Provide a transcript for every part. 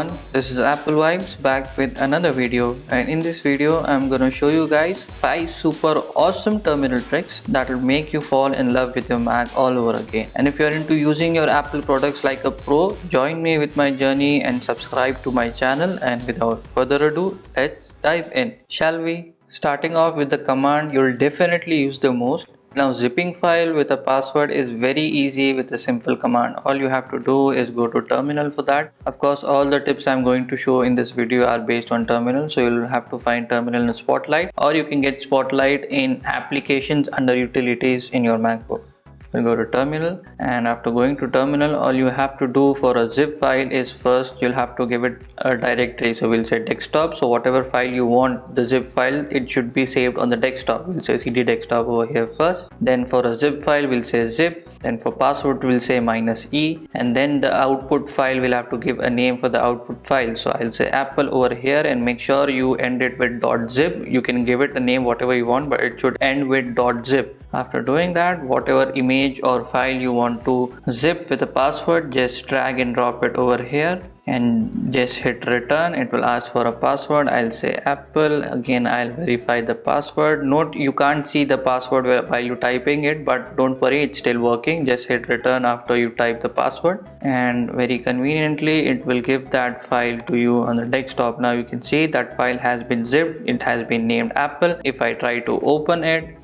everyone, this is Apple Vibes back with another video, and in this video I'm gonna show you guys 5 super awesome terminal tricks that will make you fall in love with your Mac all over again. And if you're into using your Apple products like a pro, join me with my journey and subscribe to my channel. And without further ado, let's dive in, shall we? Starting off with the command you'll definitely use the most. Now, zipping file with a password is very easy with a simple command. All you have to do is go to terminal for that. Of course, all the tips I'm going to show in this video are based on terminal, so you'll have to find terminal in Spotlight, or you can get Spotlight in applications under utilities in your MacBook. We'll go to terminal, and after going to terminal, all you have to do for a zip file is first you'll have to give it a directory. So we'll say desktop, so whatever file you want the zip file, it should be saved on the desktop. We'll say cd desktop over here first. Then for a zip file we'll say zip, then for password we'll say -e, and then the output file will have to give a name for the output file. So I'll say apple over here, and make sure you end it with .zip. You can give it a name whatever you want, but it should end with .zip. After doing that, whatever image or file you want to zip with a password, just drag and drop it over here and just hit return. It will ask for a password. I'll say apple. Again, I'll verify the password. Note you can't see the password while you typing it, but don't worry, it's still working. Just hit return after you type the password, and very conveniently it will give that file to you on the desktop. Now you can see that file has been zipped. It has been named apple. If I try to open it,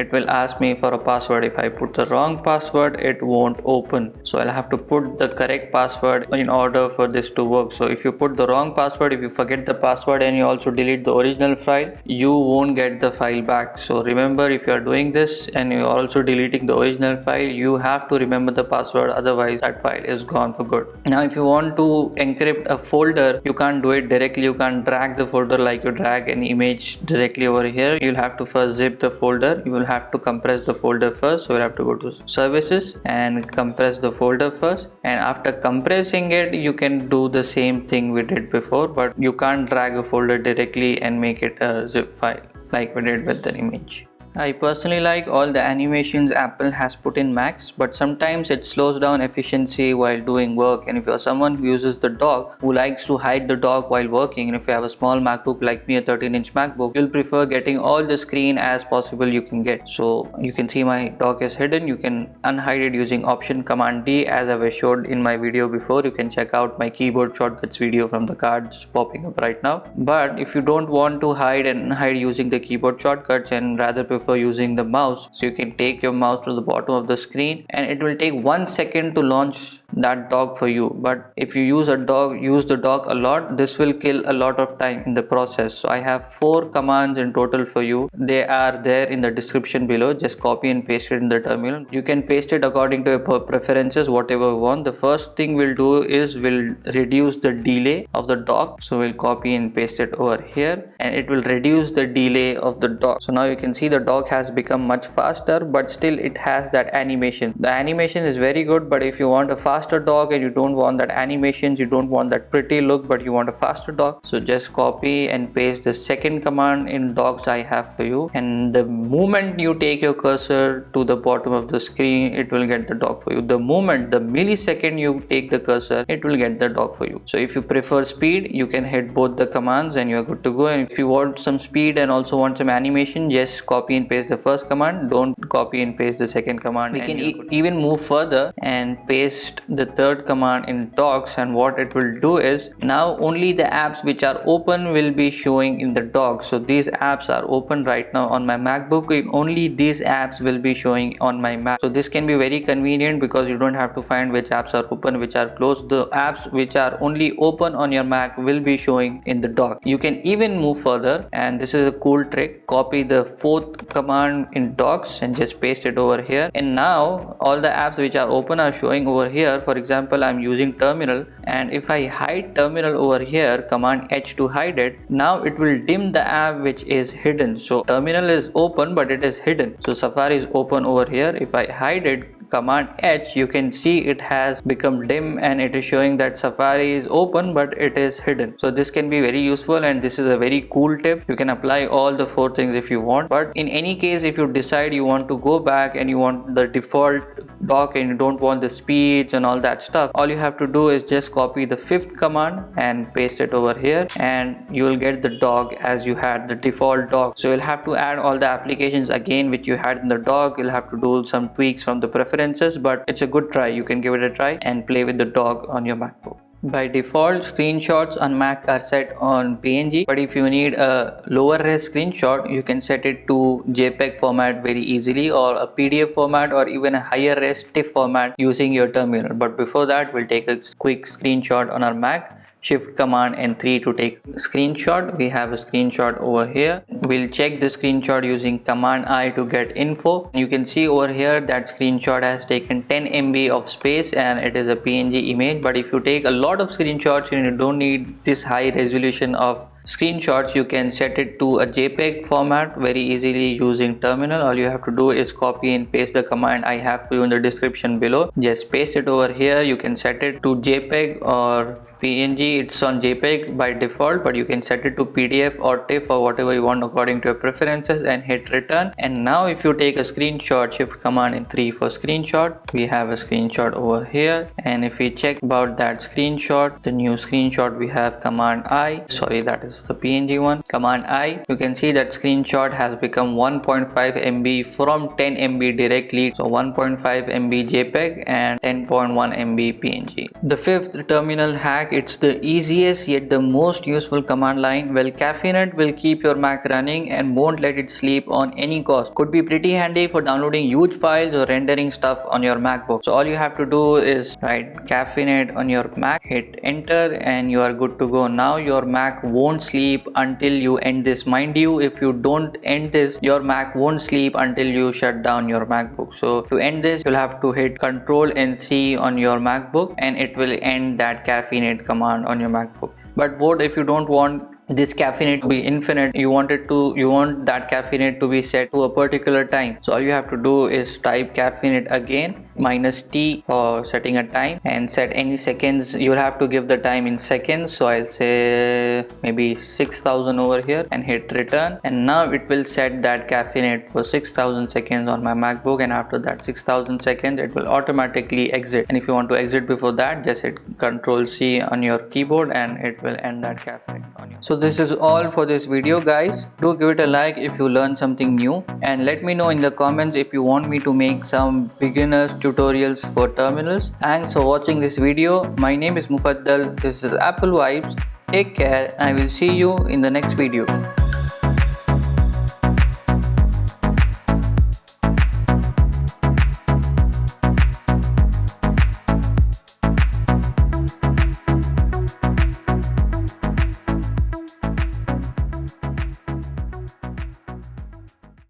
it will ask me for a password. If I put the wrong password, it won't open. So I'll have to put the correct password in order for this to work. So if you put the wrong password, if you forget the password and you also delete the original file, you won't get the file back. So remember, if you are doing this and you're also deleting the original file, you have to remember the password, otherwise that file is gone for good. Now if you want to encrypt a folder, you can't do it directly. You can't drag the folder like you drag an image directly over here. You'll have to first zip the folder. You will have to compress the folder first. So we'll have to go to services and compress the folder first, and after compressing it, you can do the same thing we did before, but you can't drag a folder directly and make it a zip file like we did with the image. I personally like all the animations Apple has put in Macs, but sometimes it slows down efficiency while doing work. And if you're someone who uses the dock, who likes to hide the dock while working, and if you have a small MacBook like me, a 13-inch MacBook, you'll prefer getting all the screen as possible you can get. So you can see my dock is hidden. You can unhide it using Option Command D, as I've showed in my video before. You can check out my keyboard shortcuts video from the cards popping up right now. But if you don't want to hide and unhide using the keyboard shortcuts and rather prefer using the mouse, so you can take your mouse to the bottom of the screen, and it will take 1 second to launch that dock for you. But if you use the dock a lot, this will kill a lot of time in the process. So I have 4 commands in total for you. They are there in the description below. Just copy and paste it in the terminal. You can paste it according to your preferences, whatever you want. The first thing we'll do is we'll reduce the delay of the dock. So we'll copy and paste it over here, and it will reduce the delay of the dock. So now you can see the dock has become much faster, but still it has that animation. The animation is very good, but if you want a faster dock and you don't want that animations, you don't want that pretty look, but you want a faster dock, so just copy and paste the second command in docks I have for you, and the moment you take your cursor to the bottom of the screen, it will get the dock for you. The millisecond you take the cursor, it will get the dock for you. So if you prefer speed, you can hit both the commands and you're good to go. And if you want some speed and also want some animation, just copy and paste the first command. Don't copy and paste the second command. We can even move further and paste the third command in docks, and what it will do is now only the apps which are open will be showing in the dock. So these apps are open right now on my MacBook, and only these apps will be showing on my Mac. So this can be very convenient because you don't have to find which apps are open, which are closed. The apps which are only open on your Mac will be showing in the dock. You can even move further, and this is a cool trick. Copy the fourth command in docks and just paste it over here, and now all the apps which are open are showing over here. For example, I'm using terminal, and if I hide terminal over here, command H to hide it, now it will dim the app which is hidden. So terminal is open but it is hidden. So Safari is open over here. If I hide it, Command H, you can see it has become dim and it is showing that Safari is open but it is hidden. So this can be very useful, and this is a very cool tip. You can apply all the 4 things if you want, but in any case, if you decide you want to go back and you want the default dock and you don't want the speeds and all that stuff, all you have to do is just copy the 5th command and paste it over here, and you will get the dock as you had the default dock. So you'll have to add all the applications again which you had in the dock. You'll have to do some tweaks from the preferences, but it's a good try. You can give it a try and play with the dock on your MacBook. By default, screenshots on Mac are set on PNG, but if you need a lower res screenshot, you can set it to JPEG format very easily, or a PDF format, or even a higher res TIFF format using your terminal. But before that, we'll take a quick screenshot on our Mac. Shift Command and 3 to take a screenshot. We have a screenshot over here. We'll check the screenshot using Command I to get info. You can see over here that screenshot has taken 10 MB of space and it is a PNG image. But if you take a lot of screenshots and you don't need this high resolution of screenshots, you can set it to a JPEG format very easily using terminal. All you have to do is copy and paste the command I have for you in the description below. Just paste it over here. You can set it to JPEG or PNG. It's on JPEG by default, but you can set it to PDF or TIFF or whatever you want according to your preferences, and hit return. And now if you take a screenshot, Shift Command and 3 for screenshot, we have a screenshot over here. And if we check about that screenshot, the new screenshot, we have Command I, sorry, that is the PNG one, Command I. You can see that screenshot has become 1.5 MB from 10 MB directly. So 1.5 MB JPEG and 10.1 MB PNG. The 5th terminal hack, it's the easiest yet the most useful command line. Well, Caffeinate will keep your Mac running and won't let it sleep on any cost. Could be pretty handy for downloading huge files or rendering stuff on your MacBook. So all you have to do is write Caffeinate on your Mac, hit enter, and you are good to go. Now your Mac won't sleep until you end this. Mind you, if you don't end this, your Mac won't sleep until you shut down your MacBook. So to end this, you'll have to hit Ctrl and C on your MacBook and it will end that Caffeinate command on your MacBook. But what if you don't want this caffeinate to be infinite? You want that caffeinate to be set to a particular time. So all you have to do is type caffeinate again, -T for setting a time, and set any seconds. You'll have to give the time in seconds. So I'll say maybe 6000 over here and hit return. And now it will set that caffeinate for 6000 seconds on my MacBook, and after that 6000 seconds it will automatically exit. And if you want to exit before that, just hit Ctrl C on your keyboard and it will end that caffeinate on you. So this is all for this video, guys. Do give it a like if you learned something new, and let me know in the comments if you want me to make some beginners tutorials for terminals. Thanks for watching this video. My name is Mufaddal. This is Apple Vibes. Take care. I will see you in the next video.